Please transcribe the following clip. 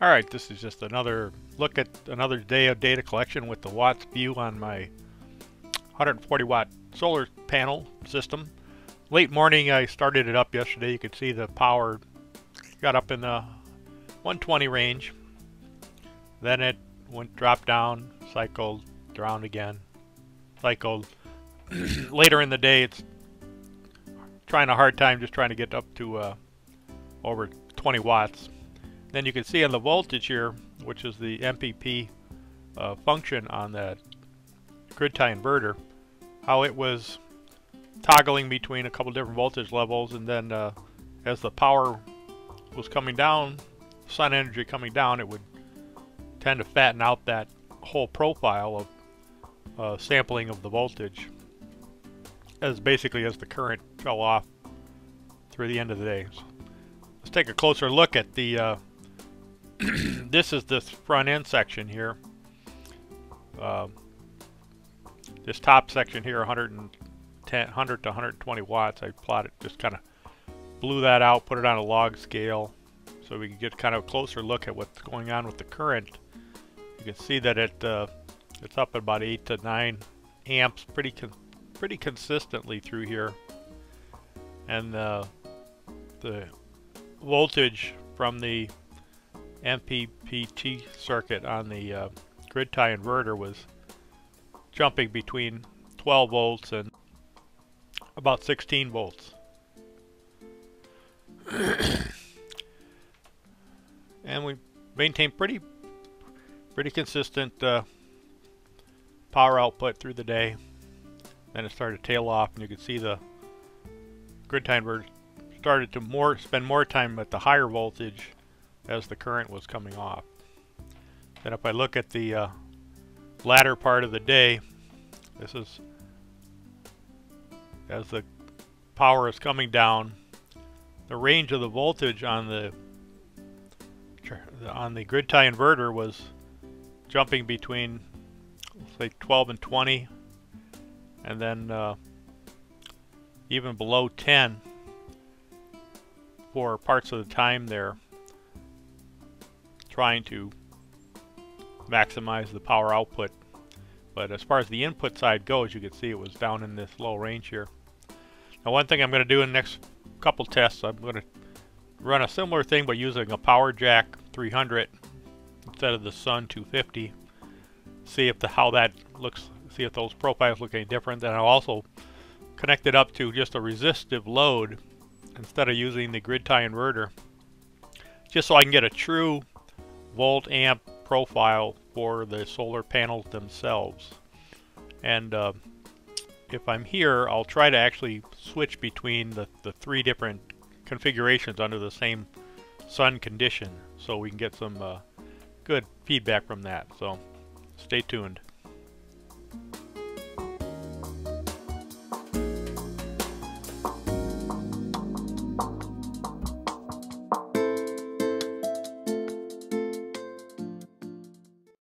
Alright, this is just another look at another day of data collection with the WattsVIEW on my 140 watt solar panel system. Late morning, I started it up yesterday. You could see the power got up in the 120 range. Then it dropped down, cycled around again, cycled. Later in the day, it's trying a hard time just trying to get up to over 20 watts. Then you can see on the voltage here, which is the MPPT function on the grid tie inverter, how it was toggling between a couple different voltage levels, and then as the power was coming down, sun energy coming down, it would tend to fatten out that whole profile of sampling of the voltage as the current fell off through the end of the day. So let's take a closer look at the this is this front end section here. This top section here, 100 to 120 watts. I plotted, just kind of blew that out, put it on a log scale so we can get kind of a closer look at what's going on with the current. You can see that it's up at about 8 to 9 amps pretty consistently through here, and the voltage from the MPPT circuit on the grid tie inverter was jumping between 12 volts and about 16 volts. And we maintained pretty consistent power output through the day. Then it started to tail off, and you can see the grid tie inverter started to spend more time at the higher voltage as the current was coming off. Then if I look at the latter part of the day, this is as the power is coming down, the range of the voltage on the grid tie inverter was jumping between, say, 12 and 20, and then even below 10 for parts of the time there, trying to maximize the power output. But as far as the input side goes, you can see it was down in this low range here. Now, one thing I'm going to do in the next couple tests, I'm going to run a similar thing but using a Power Jack 300 instead of the SUN-250. See if how that looks. See if those profiles look any different. Then I'll also connect it up to just a resistive load instead of using the grid tie inverter, just so I can get a true volt amp profile for the solar panels themselves. And if I'm here, I'll try to actually switch between the three different configurations under the same sun condition, so we can get some good feedback from that. So stay tuned.